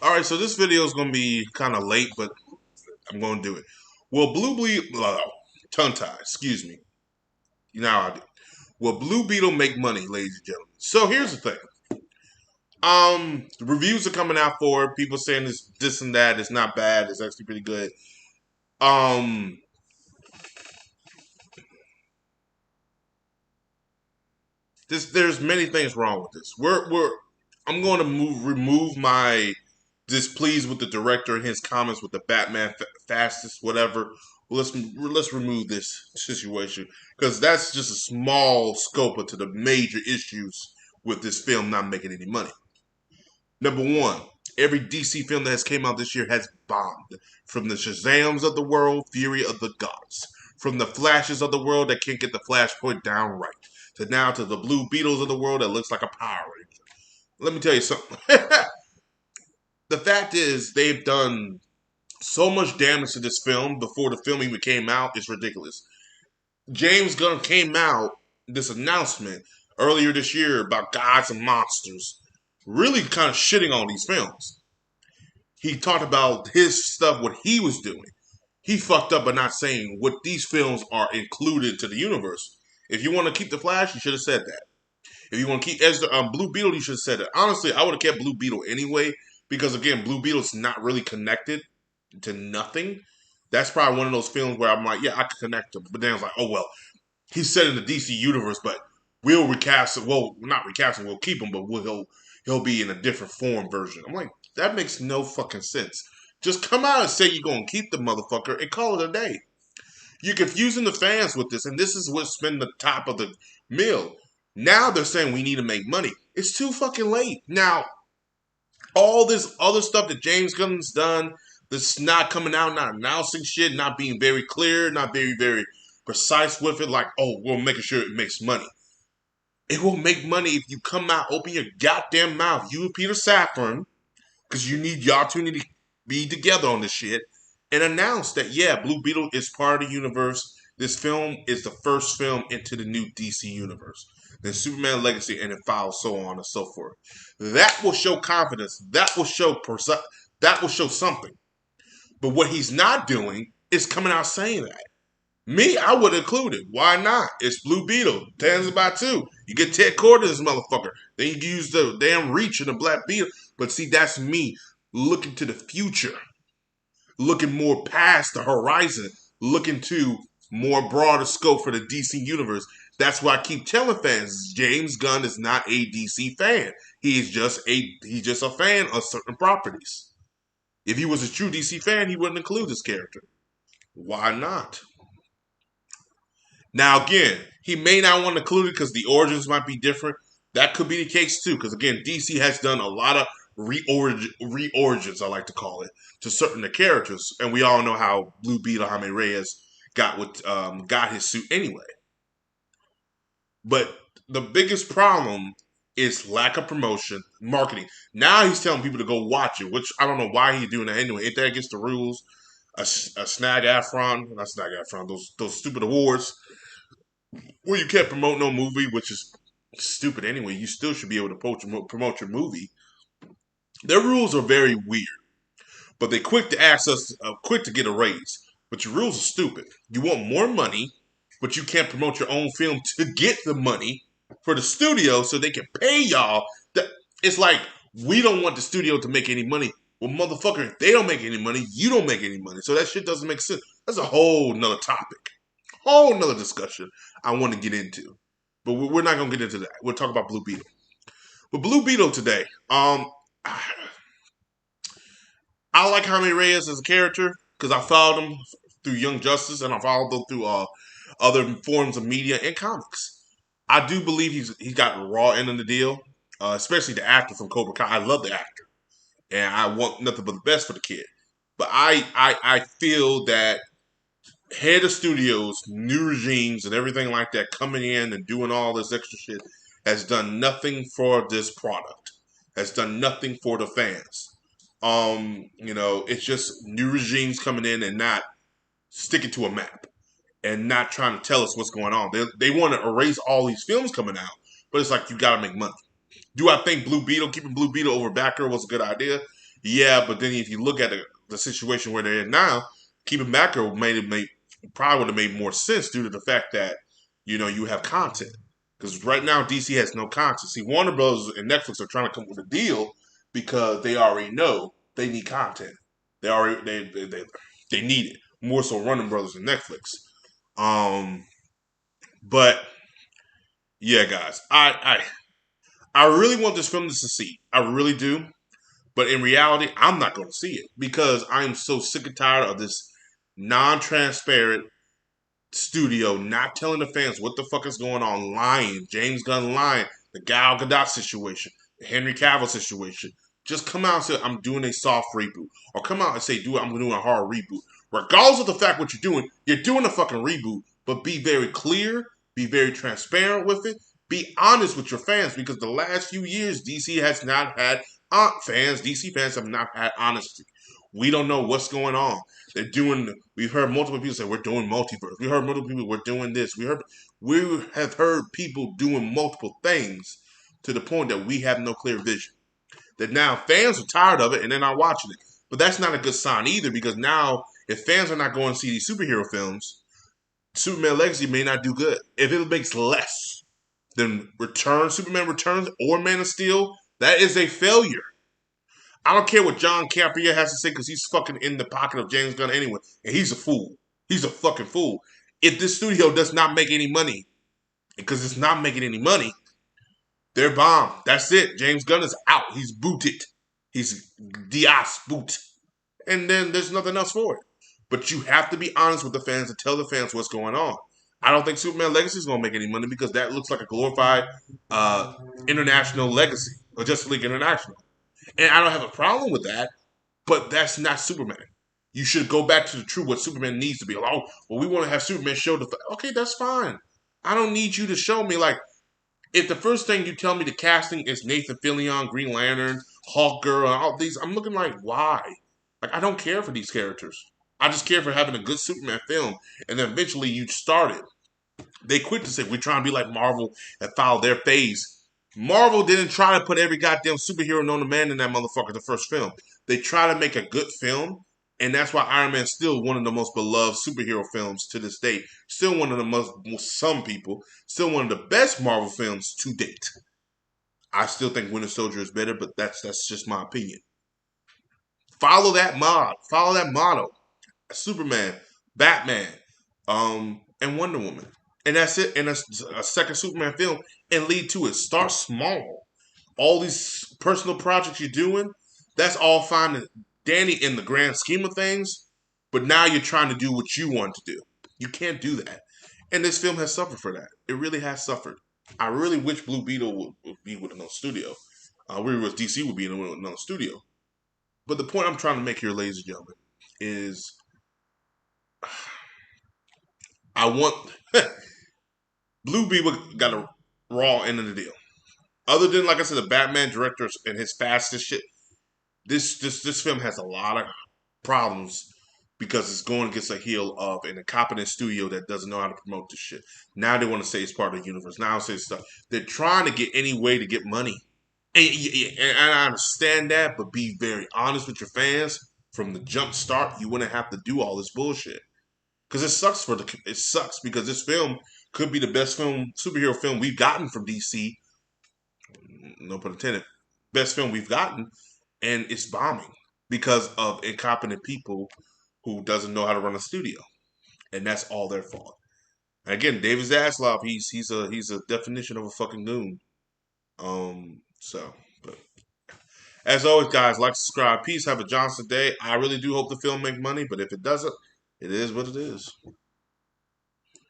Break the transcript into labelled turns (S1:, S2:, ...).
S1: Alright, so this video is going to be kind of late, but I'm going to do it. Will tongue tie, excuse me. You know how I do. Will Blue Beetle make money, ladies and gentlemen? So here's the thing. The reviews are coming out for it. People saying this and that. It's not bad. It's actually pretty good. Um, there's many things wrong with this. I'm going to remove my displeased with the director and his comments with the Batman fastest whatever. Well, let's remove this situation because that's just a small scope to the major issues with this film not making any money. Number one, every DC film that has came out this year has bombed. From the Shazams of the world, Fury of the Gods. From the Flashes of the world that can't get the Flashpoint down right. To now to the Blue Beetles of the world that looks like a Power Ranger. Let me tell you something. The fact is, they've done so much damage to this film before the film even came out. It's ridiculous. James Gunn came out this announcement earlier this year about Gods and Monsters, really kind of shitting on these films. He talked about his stuff, what he was doing. He fucked up by not saying what these films are included to the universe. If you want to keep the Flash, you should have said that. If you want to keep Blue Beetle, you should have said it. Honestly, I would have kept Blue Beetle anyway, because again, Blue Beetle's not really connected to nothing. That's probably one of those films where I'm like, yeah, I can connect them. But then it's like, oh well, he's set in the DC universe, but we'll recast it. Well, not recast him, we'll keep him, but he'll be in a different form version. I'm like, that makes no fucking sense. Just come out and say you're gonna keep the motherfucker and call it a day. You're confusing the fans with this, and this is what's been the top of the mill. Now they're saying we need to make money. It's too fucking late. Now, all this other stuff that James Gunn's done, this not coming out, not announcing shit, not being very clear, not very precise with it, like, oh, we're making sure it makes money. It will make money if you come out, open your goddamn mouth, you and Peter Safran, because y'all two need to be together on this shit, and announce that, yeah, Blue Beetle is part of the universe. This film is the first film into the new DC universe. Then Superman Legacy, and it follows so on and so forth. That will show confidence. That will show something. But what he's not doing is coming out saying that. Me, I would include it. Why not? It's Blue Beetle. Tans about two. You get Ted Cord in this motherfucker. Then you use the damn reach in the Black Beetle. But see, that's me looking to the future. Looking more past the horizon. Looking to more broader scope for the DC universe. That's why I keep telling fans, James Gunn is not a DC fan. He's just a fan of certain properties. If he was a true DC fan, he wouldn't include this character. Why not? Now, again, he may not want to include it because the origins might be different. That could be the case, too, because, again, DC has done a lot of re-origins, I like to call it, to certain characters. And we all know how Blue Beetle, Jaime Reyes, got his suit anyway. But the biggest problem is lack of promotion, marketing. Now he's telling people to go watch it, which I don't know why he's doing that anyway. Ain't that against the rules? A snag Afron, not snag Afron, those stupid awards where you can't promote no movie, which is stupid anyway. You still should be able to promote your movie. Their rules are very weird, but they quick to get a raise. But your rules are stupid. You want more money, but you can't promote your own film to get the money for the studio so they can pay y'all. It's like, we don't want the studio to make any money. Well, motherfucker, if they don't make any money, you don't make any money. So that shit doesn't make sense. That's a whole nother topic. Whole nother discussion I want to get into. But we're not going to get into that. We'll talk about Blue Beetle. But Blue Beetle today, I like Jaime Reyes as a character because I followed him through Young Justice and I followed him through other forms of media and comics. I do believe he's got the raw end of the deal, especially the actor from Cobra Kai. I love the actor, and I want nothing but the best for the kid. But I feel that head of studios, new regimes, and everything like that coming in and doing all this extra shit has done nothing for this product. Has done nothing for the fans. It's just new regimes coming in and not sticking to a map and not trying to tell us what's going on. They want to erase all these films coming out, but it's like, you got to make money. Do I think keeping Blue Beetle over Batgirl was a good idea? Yeah, but then if you look at the situation where they're in now, keeping Batgirl probably would have made more sense due to the fact that you have content. Because right now DC has no content. See, Warner Bros. And Netflix are trying to come up with a deal because they already know they need content. They already they need it more so Warner Brothers and Netflix. Um, but yeah, guys, I really want this film to succeed. I really do. But in reality, I'm not going to see it because I'm so sick and tired of this non-transparent studio not telling the fans what the fuck is going on, lying. James Gunn lying. The Gal Gadot situation, the Henry Cavill situation. Just come out and say I'm doing a soft reboot, or come out and say, I'm doing a hard reboot. Regardless of the fact what you're doing a fucking reboot. But be very clear, be very transparent with it, be honest with your fans because the last few years DC has not had fans. DC fans have not had honesty. We don't know what's going on. They're doing. We've heard multiple people say we're doing multiverse. We heard multiple people we're doing this. We have heard people doing multiple things to the point that we have no clear vision. That now fans are tired of it and they're not watching it. But that's not a good sign either because now if fans are not going to see these superhero films, Superman Legacy may not do good. If it makes less than Superman Returns, or Man of Steel, that is a failure. I don't care what John Campea has to say because he's fucking in the pocket of James Gunn anyway. And he's a fool. He's a fucking fool. If this studio does not make any money, because it's not making any money, they're bombed. That's it. James Gunn is out. He's booted. He's Diaz boot. And then there's nothing else for it. But you have to be honest with the fans and tell the fans what's going on. I don't think Superman Legacy is going to make any money because that looks like a glorified international legacy or Justice League International. And I don't have a problem with that, but that's not Superman. You should go back to the truth what Superman needs to be. Like, oh, well, we want to have Superman show the. Okay, that's fine. I don't need you to show me like if the first thing you tell me the casting is Nathan Fillion, Green Lantern, Hawk Girl, and all these. I'm looking like why? Like I don't care for these characters. I just care for having a good Superman film, and then eventually you start it. They quick to say we're trying to be like Marvel and follow their phase. Marvel didn't try to put every goddamn superhero known to man in that motherfucker the first film. They try to make a good film, and that's why Iron Man's still one of the most beloved superhero films to this day. Still one of the some people, still one of the best Marvel films to date. I still think Winter Soldier is better, but that's just my opinion. Follow that motto. Superman, Batman, and Wonder Woman. And that's it. And a second Superman film and lead to it. Start small. All these personal projects you're doing, that's all fine and dandy in the grand scheme of things. But now you're trying to do what you want to do. You can't do that. And this film has suffered for that. It really has suffered. I really wish Blue Beetle would be with another studio. We wish DC would be in another studio. But the point I'm trying to make here, ladies and gentlemen, is I want Blue Beetle got a raw end of the deal. Other than like I said, the Batman director and his fastest shit, this film has a lot of problems because it's going against the heel of an incompetent studio that doesn't know how to promote this shit. Now they want to say it's part of the universe. Now say stuff. They're trying to get any way to get money, and I understand that, but be very honest with your fans from the jump start. You wouldn't have to do all this bullshit because it sucks because this film could be the best superhero film we've gotten from DC. No pun intended. Best film we've gotten, and it's bombing because of incompetent people who doesn't know how to run a studio, and that's all their fault. And again, David Zaslav, he's a definition of a fucking goon. But as always, guys, like, subscribe, peace, have a Johnson day. I really do hope the film make money, but if it doesn't, it is what it is.